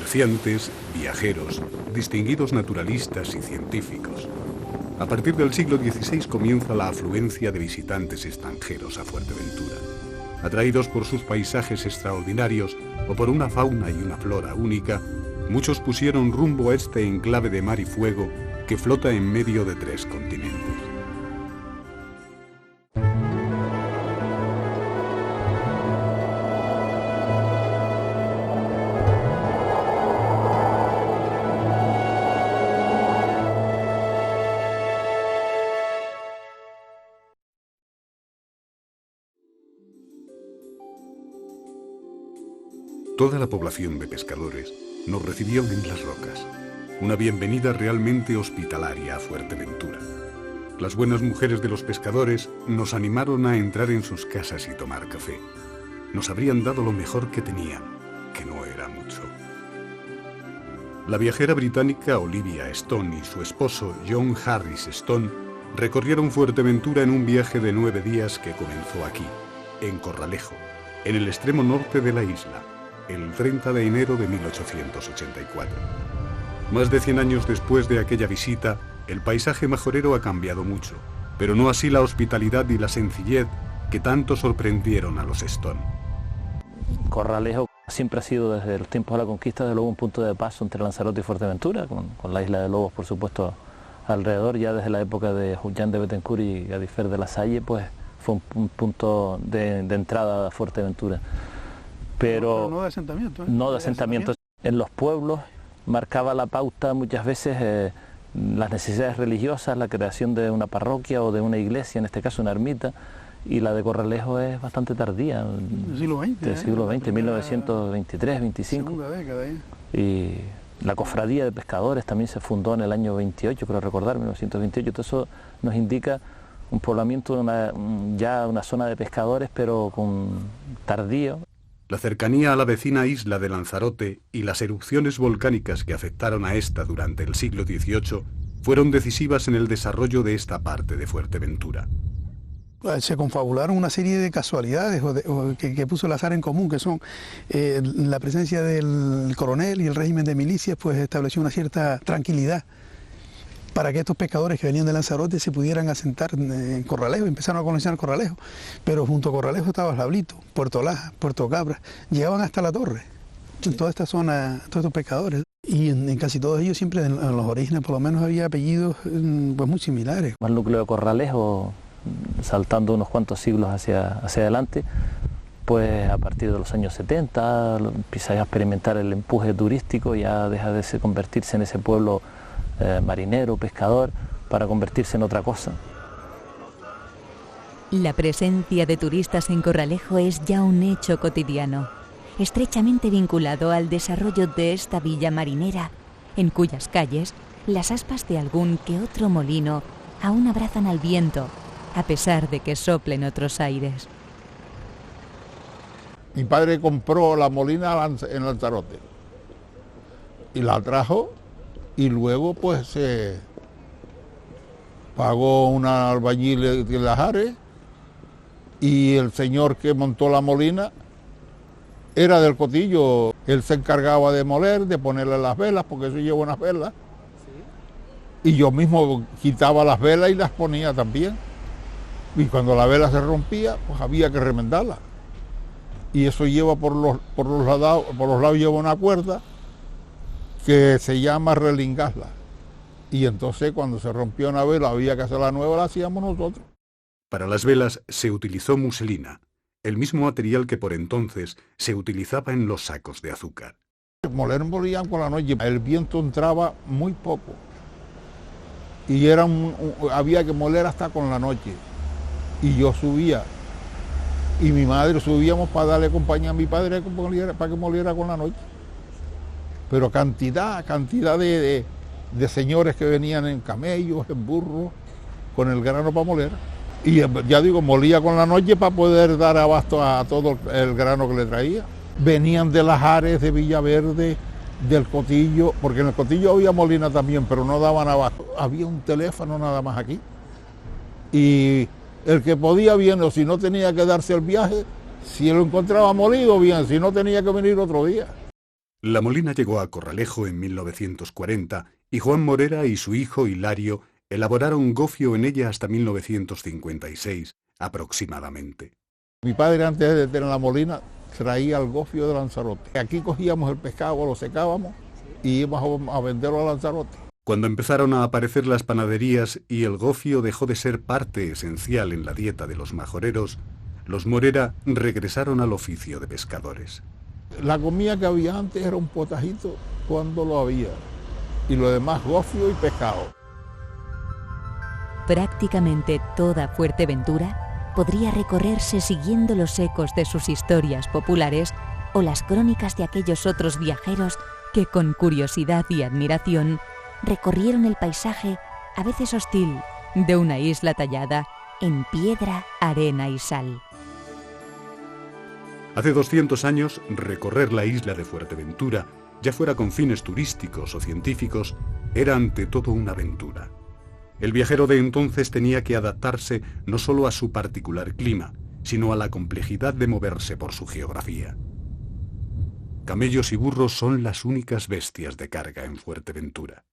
comerciantes, viajeros, distinguidos naturalistas y científicos. A partir del siglo XVI comienza la afluencia de visitantes extranjeros a Fuerteventura. Atraídos por sus paisajes extraordinarios o por una fauna y una flora única, muchos pusieron rumbo a este enclave de mar y fuego que flota en medio de 3 continentes. Toda la población de pescadores nos recibió en Las Rocas, una bienvenida realmente hospitalaria a Fuerteventura. Las buenas mujeres de los pescadores nos animaron a entrar en sus casas y tomar café. Nos habrían dado lo mejor que tenían, que no era mucho. La viajera británica Olivia Stone y su esposo John Harris Stone recorrieron Fuerteventura en un viaje de 9 días que comenzó aquí, en Corralejo, en el extremo norte de la isla, el 30 de enero de 1884. Más de 100 años después de aquella visita, el paisaje majorero ha cambiado mucho, pero no así la hospitalidad y la sencillez que tanto sorprendieron a los Stone. Corralejo siempre ha sido desde los tiempos de la conquista de Lobo un punto de paso entre Lanzarote y Fuerteventura, con la isla de Lobos por supuesto alrededor. Ya desde la época de Julián de Betancourt y Gadifer de la Salle, pues fue un punto de entrada a Fuerteventura. Pero no de asentamiento. No de asentamiento. En los pueblos marcaba la pauta muchas veces las necesidades religiosas, la creación de una parroquia o de una iglesia, en este caso una ermita, y la de Corralejo es bastante tardía. Del siglo XX. Del siglo XX, 1923, 25. Segunda década, Y la cofradía de pescadores también se fundó en el año 28, creo recordar, 1928. Todo eso nos indica un poblamiento, ya una zona de pescadores, pero con tardío. La cercanía a la vecina isla de Lanzarote y las erupciones volcánicas que afectaron a esta durante el siglo XVIII fueron decisivas en el desarrollo de esta parte de Fuerteventura. Se confabularon una serie de casualidades que puso el azar en común, que son la presencia del coronel y el régimen de milicias, pues estableció una cierta tranquilidad para que estos pescadores que venían de Lanzarote se pudieran asentar en Corralejo, empezaron a colonizar Corralejo, pero junto a Corralejo estaba Lablito, Puerto Laja, Puerto Cabra, llegaban hasta La Torre, en toda esta zona, todos estos pescadores, y en casi todos ellos siempre en los orígenes por lo menos había apellidos pues muy similares. El núcleo de Corralejo, saltando unos cuantos siglos hacia adelante, pues a partir de los años 70 empieza a experimentar el empuje turístico, ya deja de convertirse en ese pueblo marinero, pescador, para convertirse en otra cosa. La presencia de turistas en Corralejo es ya un hecho cotidiano, estrechamente vinculado al desarrollo de esta villa marinera, en cuyas calles las aspas de algún que otro molino aún abrazan al viento, a pesar de que soplen otros aires. Mi padre compró la molina en Lanzarote y la trajo, y luego pues se pagó una albañil de Lajares, y el señor que montó la molina era del Cotillo. Él se encargaba de moler, de ponerle las velas, porque eso lleva unas velas. ¿Sí? Y yo mismo quitaba las velas y las ponía también. Y cuando la vela se rompía, pues había que remendarla. Y eso lleva por los lados lleva una cuerda que se llama relingasla. Y entonces cuando se rompió una vela había que hacer la nueva, la hacíamos nosotros. Para las velas se utilizó muselina, el mismo material que por entonces se utilizaba en los sacos de azúcar. Moler molían con la noche, el viento entraba muy poco y había que moler hasta con la noche. Y yo subía y mi madre subíamos para darle compañía a mi padre para que moliera con la noche. Pero cantidad de señores que venían en camellos, en burros, con el grano para moler. Y ya digo, molía con la noche para poder dar abasto a todo el grano que le traía. Venían de Lajares, de Villaverde, del Cotillo, porque en el Cotillo había molina también, pero no daban abasto. Había un teléfono nada más aquí. Y el que podía bien, o si no tenía que darse el viaje, si lo encontraba molido, bien, si no tenía que venir otro día. La Molina llegó a Corralejo en 1940 y Juan Morera y su hijo Hilario elaboraron gofio en ella hasta 1956 aproximadamente. Mi padre, antes de tener la Molina, traía el gofio de Lanzarote. Aquí cogíamos el pescado, lo secábamos y íbamos a venderlo a Lanzarote. Cuando empezaron a aparecer las panaderías y el gofio dejó de ser parte esencial en la dieta de los majoreros, los Morera regresaron al oficio de pescadores. La comida que había antes era un potajito cuando lo había, y lo demás gofio y pescado. Prácticamente toda Fuerteventura podría recorrerse siguiendo los ecos de sus historias populares o las crónicas de aquellos otros viajeros que con curiosidad y admiración recorrieron el paisaje, a veces hostil, de una isla tallada en piedra, arena y sal. Hace 200 años, recorrer la isla de Fuerteventura, ya fuera con fines turísticos o científicos, era ante todo una aventura. El viajero de entonces tenía que adaptarse no solo a su particular clima, sino a la complejidad de moverse por su geografía. Camellos y burros son las únicas bestias de carga en Fuerteventura.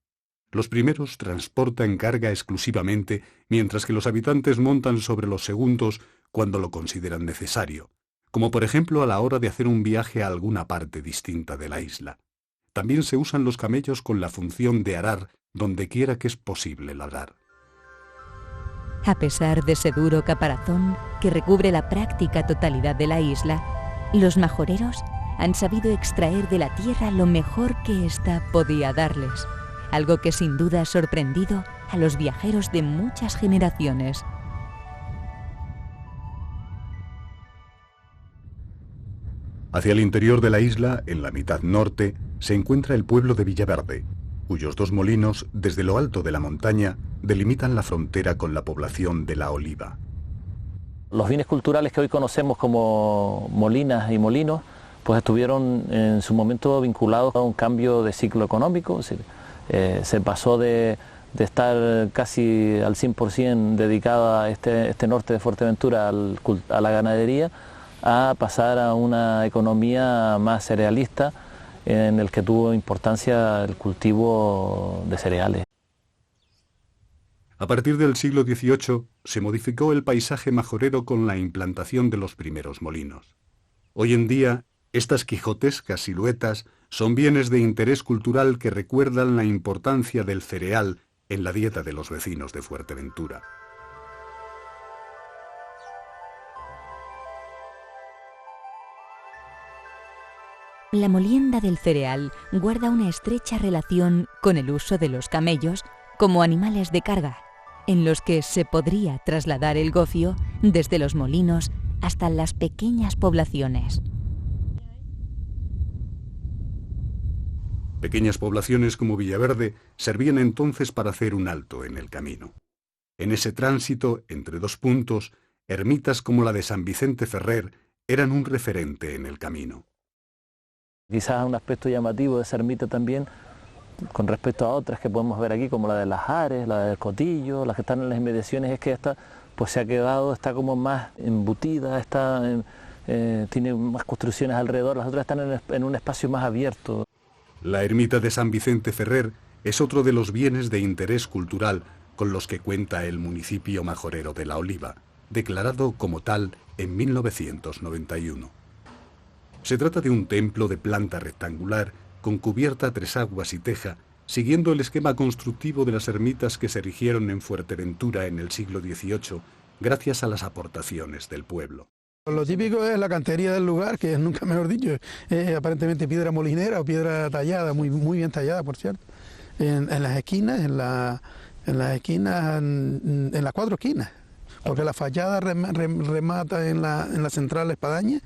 Los primeros transportan carga exclusivamente, mientras que los habitantes montan sobre los segundos cuando lo consideran necesario, como por ejemplo a la hora de hacer un viaje a alguna parte distinta de la isla. También se usan los camellos con la función de arar donde quiera que es posible ladrar. A pesar de ese duro caparazón que recubre la práctica totalidad de la isla, los majoreros han sabido extraer de la tierra lo mejor que ésta podía darles, algo que sin duda ha sorprendido a los viajeros de muchas generaciones. Hacia el interior de la isla, en la mitad norte, se encuentra el pueblo de Villaverde, cuyos dos molinos, desde lo alto de la montaña, delimitan la frontera con la población de La Oliva. Los bienes culturales que hoy conocemos como molinas y molinos, pues estuvieron en su momento vinculados a un cambio de ciclo económico, es decir, se pasó de estar casi al 100% dedicada a este norte de Fuerteventura a la ganadería, a pasar a una economía más cerealista, en el que tuvo importancia el cultivo de cereales. A partir del siglo XVIII se modificó el paisaje majorero con la implantación de los primeros molinos. Hoy en día, estas quijotescas siluetas son bienes de interés cultural que recuerdan la importancia del cereal en la dieta de los vecinos de Fuerteventura. La molienda del cereal guarda una estrecha relación con el uso de los camellos como animales de carga, en los que se podría trasladar el gofio desde los molinos hasta las pequeñas poblaciones. Pequeñas poblaciones como Villaverde servían entonces para hacer un alto en el camino. En ese tránsito, entre dos puntos, ermitas como la de San Vicente Ferrer eran un referente en el camino. Quizás un aspecto llamativo de esa ermita también, con respecto a otras que podemos ver aquí, como la de las Ares, la del Cotillo, las que están en las inmediaciones, es que esta pues se ha quedado, está como más embutida, tiene más construcciones alrededor, las otras están en un espacio más abierto. La ermita de San Vicente Ferrer es otro de los bienes de interés cultural con los que cuenta el municipio majorero de La Oliva, declarado como tal en 1991. Se trata de un templo de planta rectangular con cubierta a tres aguas y teja, siguiendo el esquema constructivo de las ermitas que se erigieron en Fuerteventura en el siglo XVIII, gracias a las aportaciones del pueblo. Lo típico es la cantería del lugar, que es, nunca mejor dicho, aparentemente piedra molinera o piedra tallada, muy bien tallada, por cierto, en las esquinas, en las cuatro esquinas, porque la fachada remata en la central espadaña,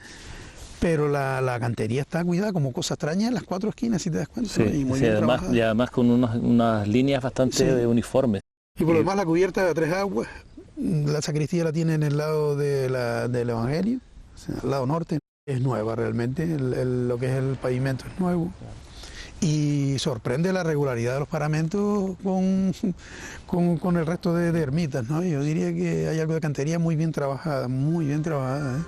pero la cantería está cuidada como cosa extraña en las cuatro esquinas, si te das cuenta. Sí, y muy sí, bien además con unas líneas bastante uniformes. Y por lo demás la cubierta de tres aguas, la sacristía la tiene en el lado del Evangelio, o sea, al lado norte. Es nueva realmente, lo que es el pavimento es nuevo. Y sorprende la regularidad de los paramentos con el resto de ermitas, ¿no? Yo diría que hay algo de cantería muy bien trabajada, ¿eh?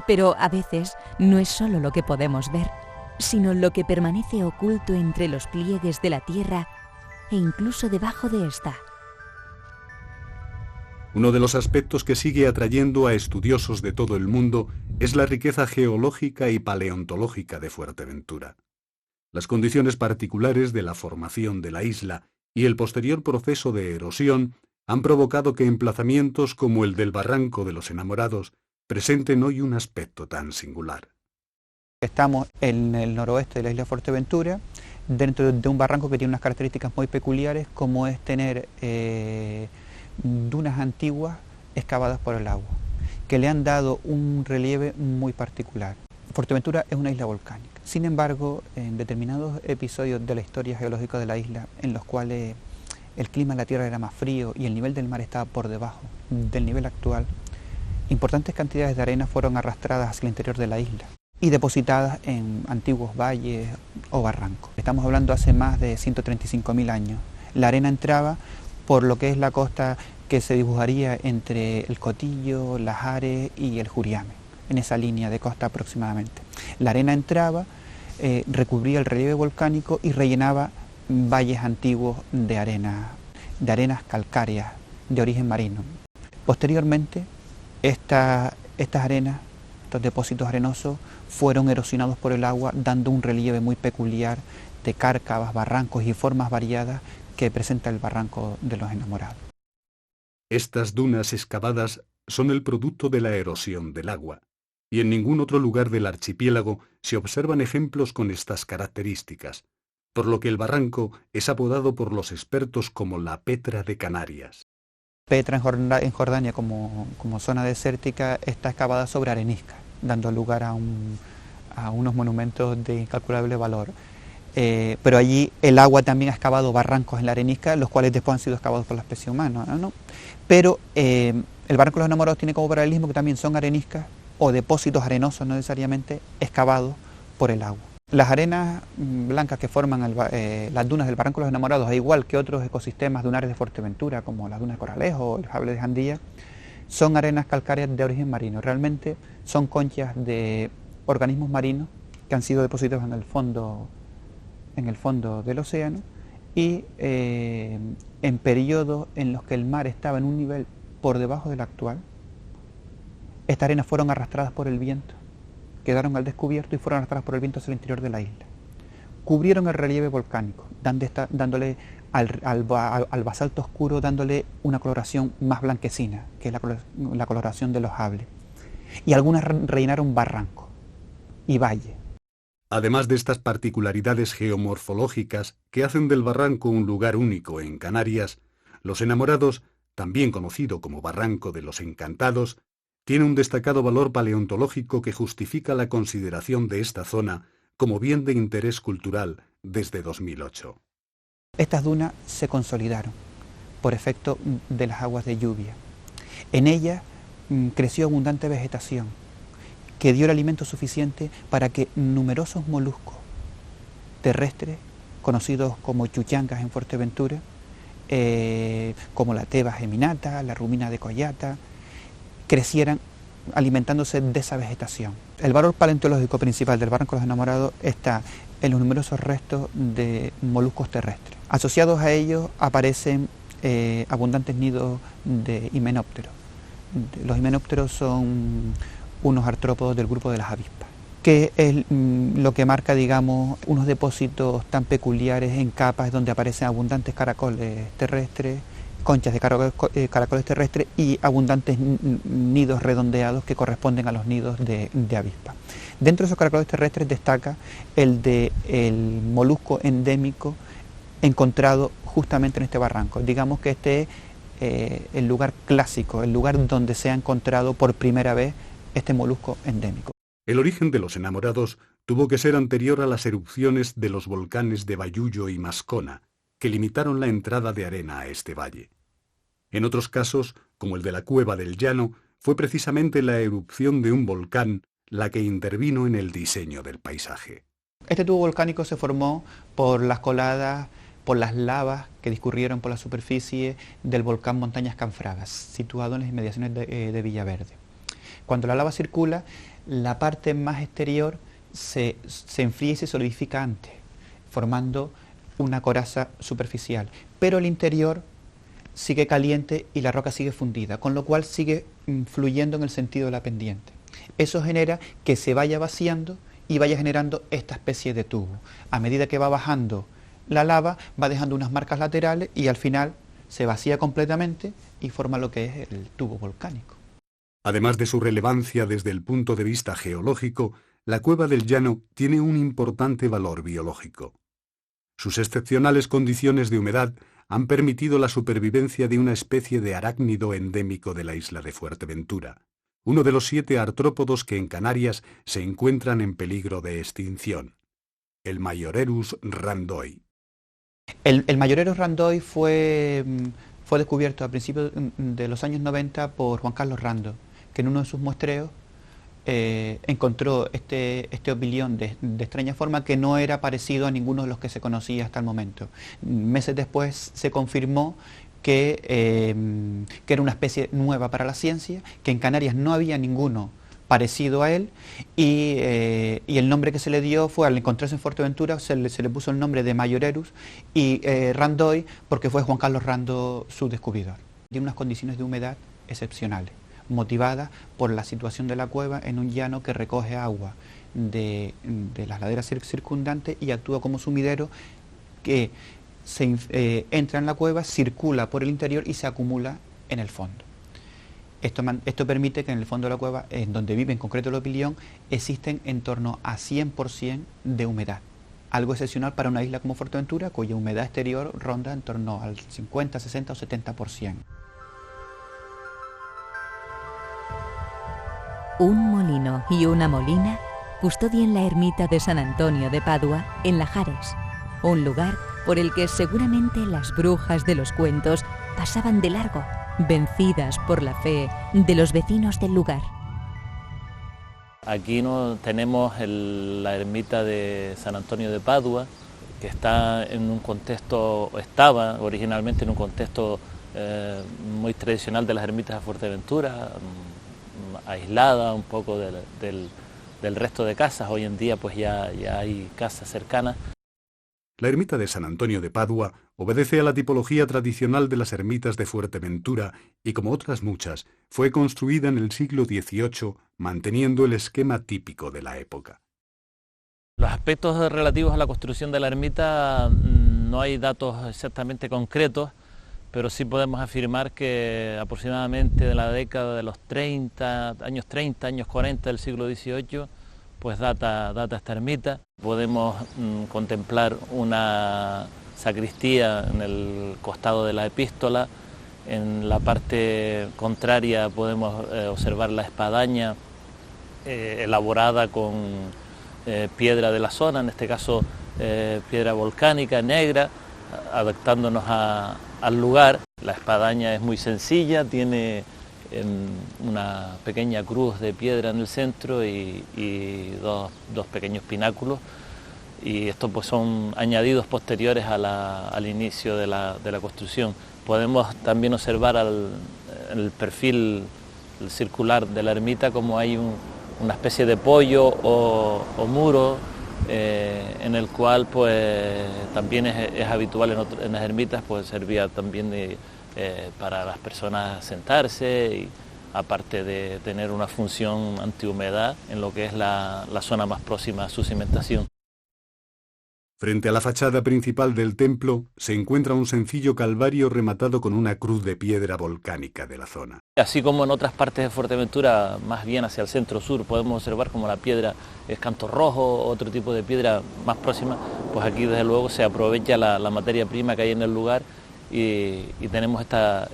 Pero a veces no es solo lo que podemos ver, sino lo que permanece oculto entre los pliegues de la tierra e incluso debajo de esta. Uno de los aspectos que sigue atrayendo a estudiosos de todo el mundo es la riqueza geológica y paleontológica de Fuerteventura. Las condiciones particulares de la formación de la isla y el posterior proceso de erosión han provocado que emplazamientos como el del Barranco de los Enamorados presenten hoy un aspecto tan singular. Estamos en el noroeste de la isla de Fuerteventura, dentro de un barranco que tiene unas características muy peculiares, como es tener dunas antiguas excavadas por el agua, que le han dado un relieve muy particular. Fuerteventura es una isla volcánica. Sin embargo, en determinados episodios de la historia geológica de la isla, en los cuales el clima en la tierra era más frío y el nivel del mar estaba por debajo del nivel actual, importantes cantidades de arena fueron arrastradas hacia el interior de la isla y depositadas en antiguos valles o barrancos. Estamos hablando hace más de 135.000 años. La arena entraba por lo que es la costa que se dibujaría entre el Cotillo, Las Ares y el Juriame, en esa línea de costa aproximadamente. La arena entraba, recubría el relieve volcánico y rellenaba valles antiguos de arenas calcáreas de origen marino. Posteriormente, estas arenas, estos depósitos arenosos, fueron erosionados por el agua, dando un relieve muy peculiar de cárcavas, barrancos y formas variadas que presenta el Barranco de los Enamorados. Estas dunas excavadas son el producto de la erosión del agua, y en ningún otro lugar del archipiélago se observan ejemplos con estas características, por lo que el barranco es apodado por los expertos como la Petra de Canarias. Petra en Jordania, como zona desértica, está excavada sobre arenisca, dando lugar a unos monumentos de incalculable valor. Pero allí el agua también ha excavado barrancos en la arenisca, los cuales después han sido excavados por la especie humana, ¿no? Pero el Barranco de los Enamorados tiene como paralelismo que también son areniscas o depósitos arenosos, no necesariamente excavados por el agua. Las arenas blancas que forman las dunas del Barranco de los Enamorados, al igual que otros ecosistemas dunares de Fuerteventura, como las dunas de Corralejo o el Sable de Jandía, son arenas calcáreas de origen marino. Realmente son conchas de organismos marinos que han sido depositados en el fondo del océano y en periodos en los que el mar estaba en un nivel por debajo del actual, estas arenas fueron arrastradas por el viento, quedaron al descubierto y fueron arrastradas por el viento hacia el interior de la isla. Cubrieron el relieve volcánico, dándole al basalto oscuro, dándole una coloración más blanquecina, que es la coloración de los sables. Y algunas rellenaron barranco y valle. Además de estas particularidades geomorfológicas que hacen del barranco un lugar único en Canarias, Los Enamorados, también conocido como Barranco de los Encantados, tiene un destacado valor paleontológico que justifica la consideración de esta zona como bien de interés cultural desde 2008. Estas dunas se consolidaron por efecto de las aguas de lluvia. En ellas creció abundante vegetación que dio el alimento suficiente para que numerosos moluscos terrestres, conocidos como chuchangas en Fuerteventura, como la teba geminata, la rumina de Collata, crecieran alimentándose de esa vegetación. El valor paleontológico principal del Barranco de los Enamorados está en los numerosos restos de moluscos terrestres. Asociados a ellos aparecen abundantes nidos de himenópteros. Los himenópteros son unos artrópodos del grupo de las avispas, que es lo que marca, digamos, unos depósitos tan peculiares en capas donde aparecen abundantes caracoles terrestres, conchas de caracoles terrestres y abundantes nidos redondeados que corresponden a los nidos de avispa. Dentro de esos caracoles terrestres destaca el molusco endémico encontrado justamente en este barranco. Digamos que este es el lugar clásico, el lugar donde se ha encontrado por primera vez este molusco endémico. El origen de Los Enamorados tuvo que ser anterior a las erupciones de los volcanes de Bayullo y Mascona, que limitaron la entrada de arena a este valle. En otros casos, como el de la Cueva del Llano, fue precisamente la erupción de un volcán la que intervino en el diseño del paisaje. Este tubo volcánico se formó por las coladas, por las lavas que discurrieron por la superficie del volcán Montañas Canfragas, situado en las inmediaciones de Villaverde. Cuando la lava circula, la parte más exterior se enfría y se solidifica antes, formando una coraza superficial, pero el interior sigue caliente y la roca sigue fundida, con lo cual sigue fluyendo en el sentido de la pendiente. Eso genera que se vaya vaciando y vaya generando esta especie de tubo. A medida que va bajando la lava, va dejando unas marcas laterales y al final se vacía completamente y forma lo que es el tubo volcánico. Además de su relevancia desde el punto de vista geológico, la Cueva del Llano tiene un importante valor biológico. Sus excepcionales condiciones de humedad han permitido la supervivencia de una especie de arácnido endémico de la isla de Fuerteventura, uno de los 7 artrópodos que en Canarias se encuentran en peligro de extinción, el Majorerus randoi. El Majorerus randoi fue descubierto a principios de los años 90 por Juan Carlos Rando, que en uno de sus muestreos encontró este opilión de extraña forma que no era parecido a ninguno de los que se conocía hasta el momento. Meses después se confirmó que era una especie nueva para la ciencia, que en Canarias no había ninguno parecido a él y el nombre que se le dio fue, al encontrarse en Fuerteventura, se le puso el nombre de Majorerus y randoi porque fue Juan Carlos Rando su descubridor. Tiene unas condiciones de humedad excepcionales, motivada por la situación de la cueva en un llano que recoge agua de las laderas circundantes y actúa como sumidero que entra en la cueva, circula por el interior y se acumula en el fondo. Esto permite que en el fondo de la cueva, en donde vive en concreto el opilión, existen en torno a 100% de humedad. Algo excepcional para una isla como Fuerteventura, cuya humedad exterior ronda en torno al 50, 60 o 70%. Un molino y una molina custodian la ermita de San Antonio de Padua en Lajares, un lugar por el que seguramente las brujas de los cuentos pasaban de largo, vencidas por la fe de los vecinos del lugar. Aquí tenemos la ermita de San Antonio de Padua, que está en un contexto, estaba originalmente en un contexto muy tradicional de las ermitas de Fuerteventura, aislada un poco del resto de casas. Hoy en día pues ya hay casas cercanas. La ermita de San Antonio de Padua obedece a la tipología tradicional de las ermitas de Fuerteventura y, como otras muchas, fue construida en el siglo XVIII, manteniendo el esquema típico de la época. Los aspectos relativos a la construcción de la ermita no hay datos exactamente concretos, pero sí podemos afirmar que aproximadamente de la década de los años 30, años 40 del siglo XVIII, pues data esta ermita. Podemos contemplar una sacristía en el costado de la epístola. En la parte contraria podemos observar la espadaña elaborada con piedra de la zona, en este caso piedra volcánica negra, adaptándonos al lugar. La espadaña es muy sencilla, tiene una pequeña cruz de piedra en el centro y dos pequeños pináculos, y estos pues son añadidos posteriores al inicio de la construcción. Podemos también observar en el perfil circular de la ermita como hay una especie de poyo o muro en el cual pues también es habitual en las ermitas, pues servía también para las personas sentarse, y aparte de tener una función antihumedad en lo que es la zona más próxima a su cimentación. Frente a la fachada principal del templo se encuentra un sencillo calvario rematado con una cruz de piedra volcánica de la zona. Así como en otras partes de Fuerteventura, más bien hacia el centro-sur, podemos observar como la piedra es canto rojo, otro tipo de piedra más próxima, pues aquí desde luego se aprovecha la materia prima que hay en el lugar y tenemos esta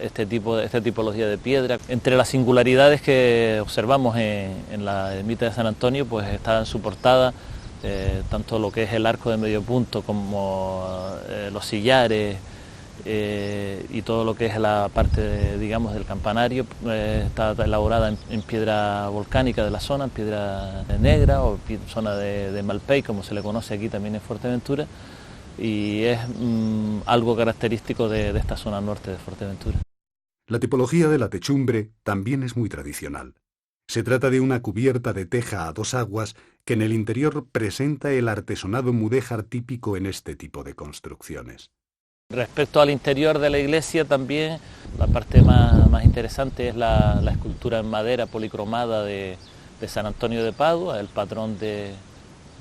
tipología de piedra. Entre las singularidades que observamos en la ermita de San Antonio, pues está en su portada tanto lo que es el arco de medio punto como los sillares y todo lo que es la parte digamos del campanario, está elaborada en piedra volcánica de la zona, en piedra negra o zona de Malpey, como se le conoce aquí también en Fuerteventura, y es algo característico de esta zona norte de Fuerteventura. La tipología de la techumbre también es muy tradicional. Se trata de una cubierta de teja a dos aguas que en el interior presenta el artesonado mudéjar típico en este tipo de construcciones. Respecto al interior de la iglesia también, la parte más interesante es la escultura en madera policromada de San Antonio de Padua, el patrón de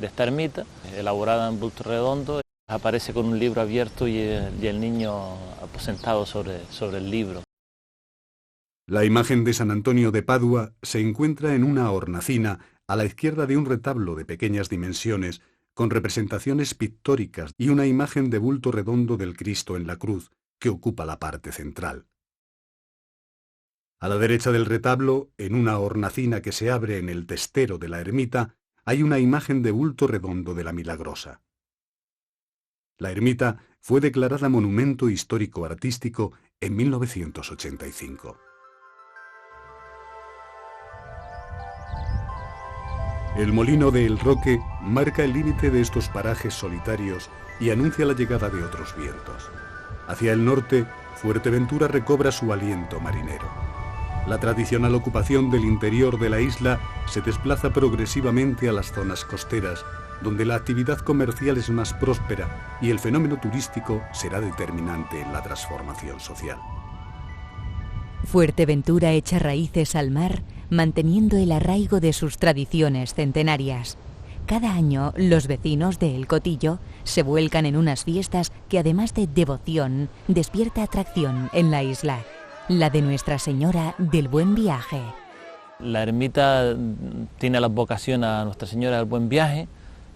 esta ermita, elaborada en bulto redondo. Aparece con un libro abierto y el niño aposentado sobre el libro. La imagen de San Antonio de Padua se encuentra en una hornacina a la izquierda de un retablo de pequeñas dimensiones con representaciones pictóricas y una imagen de bulto redondo del Cristo en la cruz que ocupa la parte central. A la derecha del retablo, en una hornacina que se abre en el testero de la ermita, hay una imagen de bulto redondo de la Milagrosa. La ermita fue declarada Monumento Histórico Artístico en 1985. El molino de El Roque marca el límite de estos parajes solitarios y anuncia la llegada de otros vientos. Hacia el norte, Fuerteventura recobra su aliento marinero. La tradicional ocupación del interior de la isla se desplaza progresivamente a las zonas costeras, donde la actividad comercial es más próspera y el fenómeno turístico será determinante en la transformación social. Fuerteventura echa raíces al mar, manteniendo el arraigo de sus tradiciones centenarias. Cada año, los vecinos de El Cotillo se vuelcan en unas fiestas que, además de devoción, despierta atracción en la isla, la de Nuestra Señora del Buen Viaje. La ermita tiene la vocación a Nuestra Señora del Buen Viaje.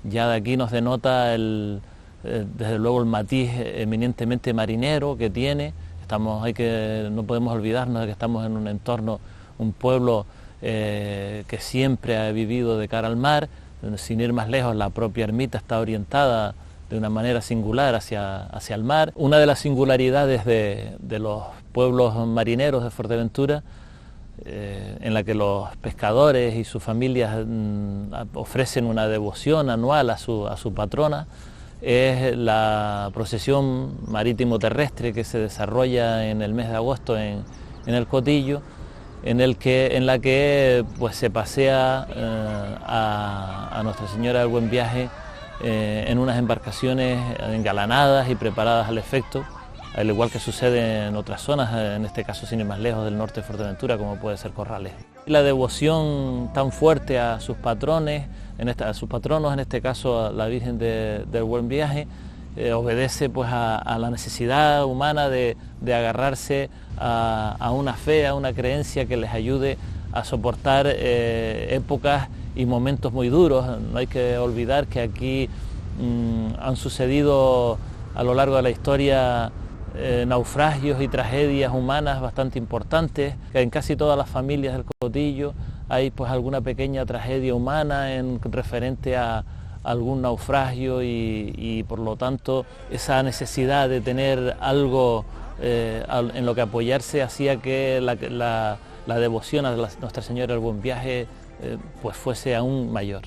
Ya de aquí nos denota desde luego el matiz eminentemente marinero que tiene. No podemos olvidarnos de que estamos en un entorno, un pueblo que siempre ha vivido de cara al mar. Sin ir más lejos, la propia ermita está orientada de una manera singular hacia el mar. Una de las singularidades de los pueblos marineros de Fuerteventura, en la que los pescadores y sus familias ofrecen una devoción anual a su patrona, es la procesión marítimo-terrestre que se desarrolla en el mes de agosto en El Cotillo, en la que pues, se pasea a Nuestra Señora del Buen Viaje en unas embarcaciones engalanadas y preparadas al efecto, al igual que sucede en otras zonas, en este caso sin ir más lejos del norte de Fuerteventura, como puede ser Corralejo. La devoción tan fuerte a sus patrones, a sus patronos, en este caso a la Virgen del Buen Viaje, obedece pues a la necesidad humana de agarrarse a una fe, a una creencia que les ayude a soportar épocas y momentos muy duros. No hay que olvidar que aquí han sucedido a lo largo de la historia naufragios y tragedias humanas bastante importantes, que en casi todas las familias del Cotillo hay pues alguna pequeña tragedia humana en referente a algún naufragio y por lo tanto esa necesidad de tener algo en lo que apoyarse hacía que la devoción a Nuestra Señora del Buen Viaje pues fuese aún mayor.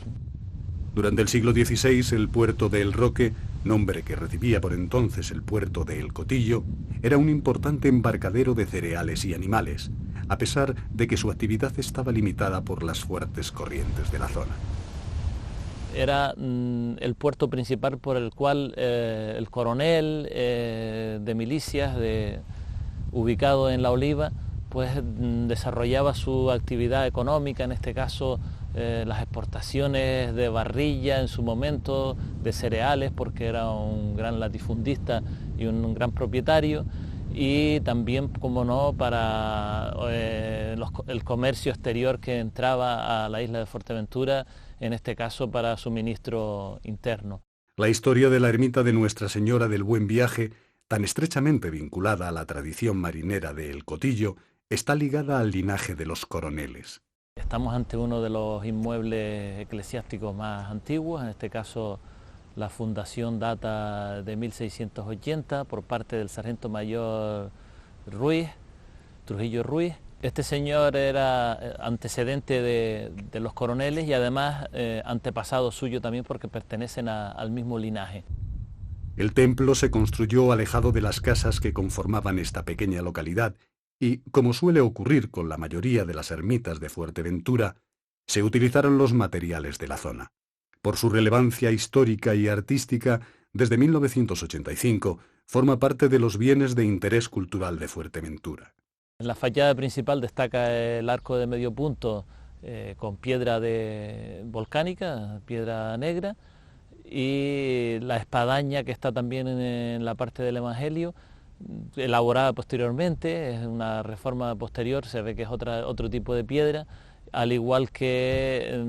Durante el siglo XVI, el puerto de El Roque, nombre que recibía por entonces el puerto de El Cotillo, era un importante embarcadero de cereales y animales, a pesar de que su actividad estaba limitada por las fuertes corrientes de la zona. Era el puerto principal por el cual el coronel de milicias ubicado en La Oliva pues desarrollaba su actividad económica, en este caso las exportaciones de barrilla en su momento, de cereales, porque era un gran latifundista y un gran propietario, y también, como no, para el comercio exterior que entraba a la isla de Fuerteventura, en este caso para suministro interno. La historia de la ermita de Nuestra Señora del Buen Viaje, tan estrechamente vinculada a la tradición marinera de El Cotillo, está ligada al linaje de los coroneles. Estamos ante uno de los inmuebles eclesiásticos más antiguos, en este caso la fundación data de 1680 por parte del sargento mayor Trujillo Ruiz. Este señor era antecedente de los coroneles y además antepasado suyo también porque pertenecen al mismo linaje. El templo se construyó alejado de las casas que conformaban esta pequeña localidad y, como suele ocurrir con la mayoría de las ermitas de Fuerteventura, se utilizaron los materiales de la zona. Por su relevancia histórica y artística, desde 1985 forma parte de los bienes de interés cultural de Fuerteventura. En la fachada principal destaca el arco de medio punto con piedra volcánica, piedra negra, y la espadaña que está también en la parte del Evangelio, elaborada posteriormente, es una reforma posterior, se ve que es otro tipo de piedra, al igual que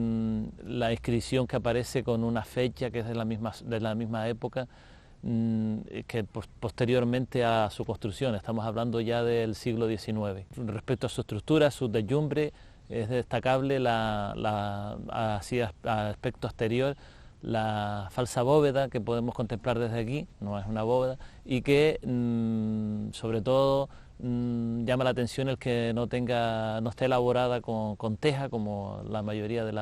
la inscripción que aparece con una fecha que es de la misma época, que posteriormente a su construcción, estamos hablando ya del siglo XIX. Respecto a su estructura, su techumbre, es destacable así a aspecto exterior, la falsa bóveda que podemos contemplar desde aquí, no es una bóveda, y que sobre todo llama la atención el que no esté elaborada con teja como la mayoría de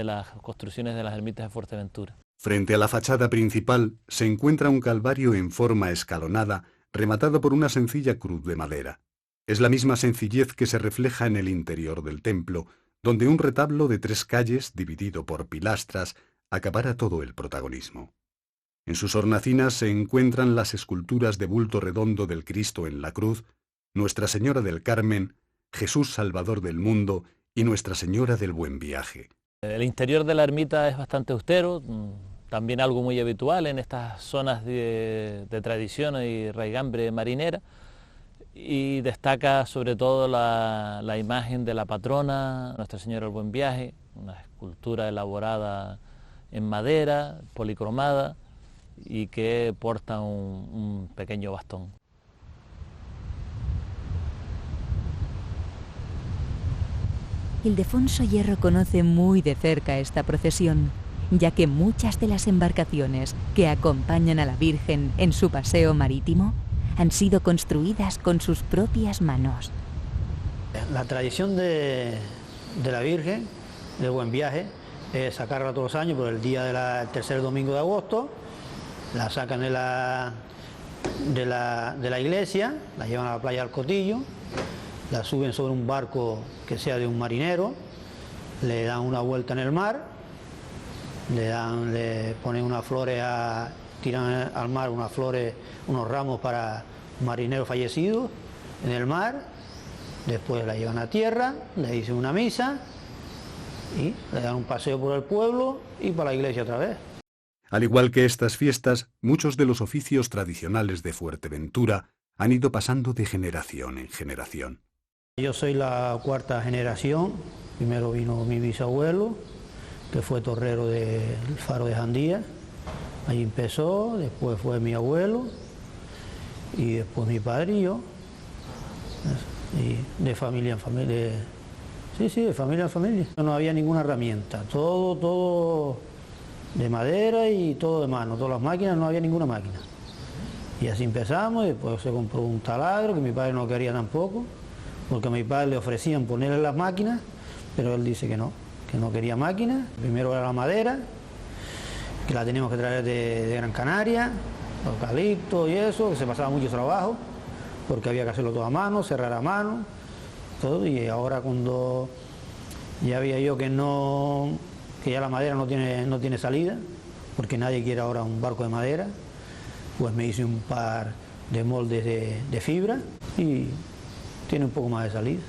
las construcciones de las ermitas de Fuerteventura. Frente a la fachada principal se encuentra un calvario en forma escalonada, rematado por una sencilla cruz de madera. Es la misma sencillez que se refleja en el interior del templo, donde un retablo de 3 calles, dividido por pilastras, acapara todo el protagonismo. En sus hornacinas se encuentran las esculturas de bulto redondo del Cristo en la cruz, Nuestra Señora del Carmen, Jesús Salvador del mundo y Nuestra Señora del Buen Viaje. El interior de la ermita es bastante austero, también algo muy habitual en estas zonas de tradición y raigambre marinera, y destaca sobre todo la imagen de la patrona, Nuestra Señora del Buen Viaje, una escultura elaborada en madera, policromada, y que porta un pequeño bastón. Ildefonso Hierro conoce muy de cerca esta procesión, ya que muchas de las embarcaciones que acompañan a la Virgen en su paseo marítimo han sido construidas con sus propias manos. La tradición de la Virgen del Buen Viaje es sacarla todos los años por el día del tercer domingo de agosto. La sacan de la iglesia, la llevan a la playa del Cotillo, la suben sobre un barco que sea de un marinero, le dan una vuelta en el mar, le ponen unas flores, tiran al mar unas flores, unos ramos para un marinero fallecido en el mar, después la llevan a tierra, le dicen una misa y le dan un paseo por el pueblo y para la iglesia otra vez. Al igual que estas fiestas, muchos de los oficios tradicionales de Fuerteventura han ido pasando de generación en generación. Yo soy la 4ª generación, primero vino mi bisabuelo, que fue torrero del Faro de Jandía, ahí empezó, después fue mi abuelo, y después mi padre y yo, y de familia en familia, sí, de familia en familia. No había ninguna herramienta, todo de madera y todo de mano, todas las máquinas, no había ninguna máquina. Y así empezamos, y después se compró un taladro que mi padre no quería tampoco, porque a mi padre le ofrecían ponerle las máquinas, pero él dice que no quería máquinas. Primero era la madera, que la teníamos que traer de Gran Canaria, eucalipto y eso, que se pasaba mucho trabajo, porque había que hacerlo todo a mano, cerrar a mano, todo, y ahora cuando ya había yo que ya la madera no tiene salida, porque nadie quiere ahora un barco de madera, pues me hice un par de moldes de fibra y tiene un poco más de salida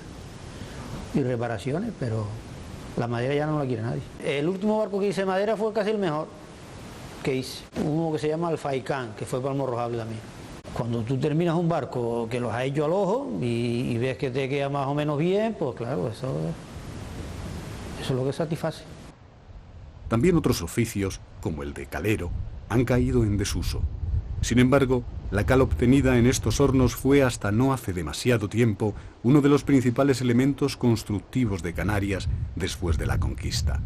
y reparaciones, pero la madera ya no la quiere nadie. El último barco que hice de madera fue casi el mejor que hice, uno que se llama el Faicán, que fue para el Morrojable también. Cuando tú terminas un barco que los has hecho al ojo y ves que te queda más o menos bien, pues claro, eso es lo que satisface. También otros oficios, como el de calero, han caído en desuso. Sin embargo, la cal obtenida en estos hornos fue hasta no hace demasiado tiempo uno de los principales elementos constructivos de Canarias después de la conquista.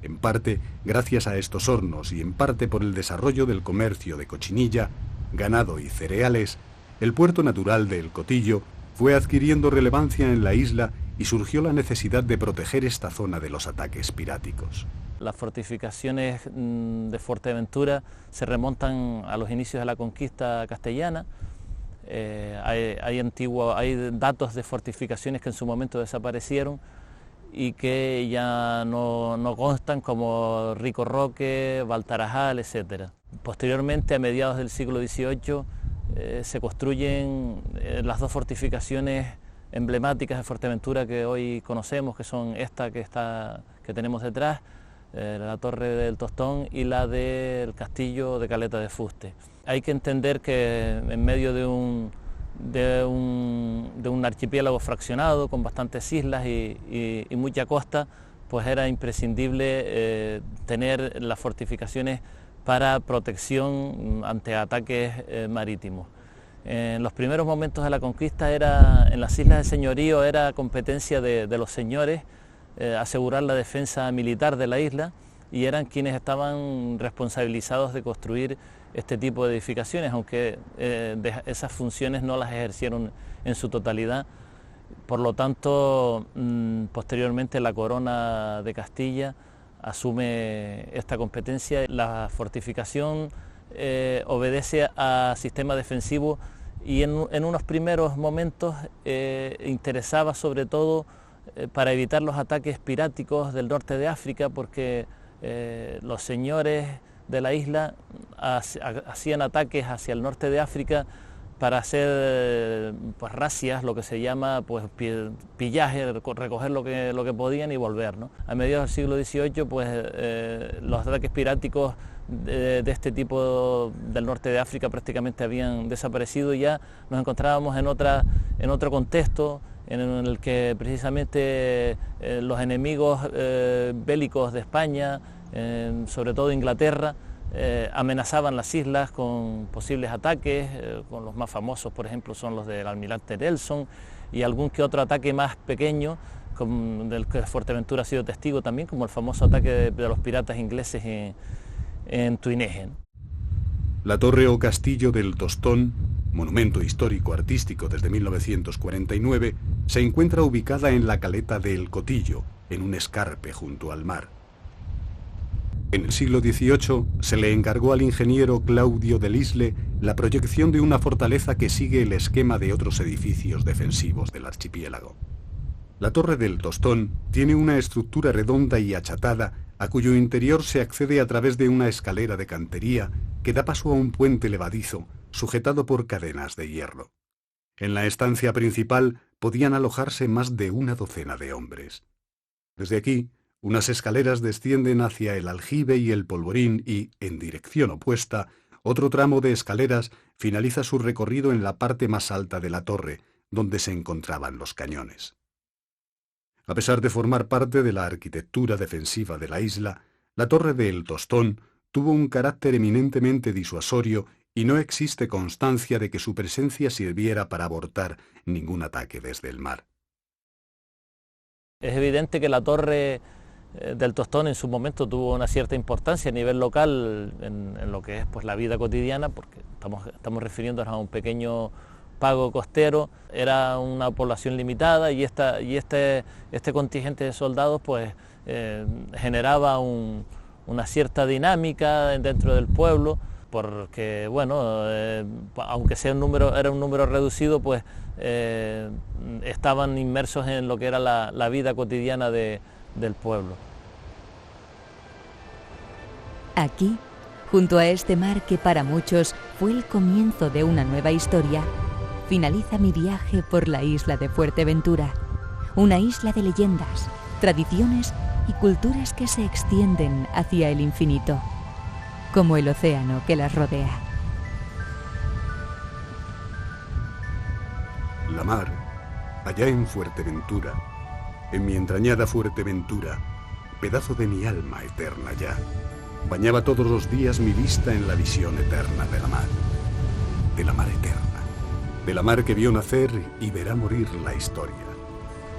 En parte, gracias a estos hornos y en parte por el desarrollo del comercio de cochinilla, ganado y cereales, el puerto natural de El Cotillo fue adquiriendo relevancia en la isla y surgió la necesidad de proteger esta zona de los ataques piráticos. Las fortificaciones de Fuerteventura se remontan a los inicios de la conquista castellana. hay datos de fortificaciones que en su momento desaparecieron y que ya no constan, como Rico Roque, Baltarajal, etc. Posteriormente, a mediados del siglo XVIII, se construyen las dos fortificaciones emblemáticas de Fuerteventura que hoy conocemos, que son esta que tenemos detrás, la Torre del Tostón, y la del Castillo de Caleta de Fuste. Hay que entender que en medio de un archipiélago fraccionado con bastantes islas y mucha costa, pues era imprescindible tener las fortificaciones para protección ante ataques marítimos. En los primeros momentos de la conquista, en las islas de señorío era competencia de los señores asegurar la defensa militar de la isla, y eran quienes estaban responsabilizados de construir este tipo de edificaciones, aunque esas funciones no las ejercieron en su totalidad. Por lo tanto, posteriormente la Corona de Castilla asume esta competencia. La fortificación obedece a sistema defensivo y en unos primeros momentos interesaba sobre todo para evitar los ataques piráticos del norte de África, porque los señores de la isla hacían ataques hacia el norte de África para hacer pues razias, lo que se llama pues pillaje, recoger lo que podían y volver, ¿no? A mediados del siglo XVIII pues los ataques piráticos de este tipo del norte de África prácticamente habían desaparecido, y ya nos encontrábamos en otro contexto en el que precisamente los enemigos bélicos de España, sobre todo Inglaterra, amenazaban las islas con posibles ataques, con los más famosos, por ejemplo, son los del almirante Nelson, y algún que otro ataque más pequeño, del que Fuerteventura ha sido testigo también, como el famoso ataque de los piratas ingleses en Tuineje. La torre o castillo del Tostón, monumento histórico artístico desde 1949, se encuentra ubicada en la caleta de El Cotillo, en un escarpe junto al mar. En el siglo XVIII se le encargó al ingeniero Claudio del Isle la proyección de una fortaleza que sigue el esquema de otros edificios defensivos del archipiélago. La torre del Tostón tiene una estructura redonda y achatada, a cuyo interior se accede a través de una escalera de cantería que da paso a un puente levadizo sujetado por cadenas de hierro. En la estancia principal podían alojarse más de una docena de hombres. Desde aquí, unas escaleras descienden hacia el aljibe y el polvorín y, en dirección opuesta, otro tramo de escaleras finaliza su recorrido en la parte más alta de la torre, donde se encontraban los cañones. A pesar de formar parte de la arquitectura defensiva de la isla, la torre de El Tostón tuvo un carácter eminentemente disuasorio y no existe constancia de que su presencia sirviera para abortar ningún ataque desde el mar. Es evidente que la torre del Tostón en su momento tuvo una cierta importancia a nivel local en lo que es pues la vida cotidiana, porque estamos refiriéndonos a un pequeño pago costero, era una población limitada y este contingente de soldados pues generaba una cierta dinámica dentro del pueblo, porque bueno, aunque era un número reducido, pues estaban inmersos en lo que era la vida cotidiana del pueblo. Aquí, junto a este mar que para muchos fue el comienzo de una nueva historia, finaliza mi viaje por la isla de Fuerteventura, una isla de leyendas, tradiciones y culturas que se extienden hacia el infinito, como el océano que las rodea. La mar, allá en Fuerteventura, en mi entrañada Fuerteventura, pedazo de mi alma eterna ya, bañaba todos los días mi vista en la visión eterna de la mar eterna, de la mar que vio nacer y verá morir la historia,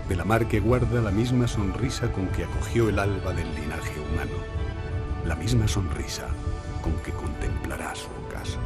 de la mar que guarda la misma sonrisa con que acogió el alba del linaje humano, la misma sonrisa con que contemplará su ocaso.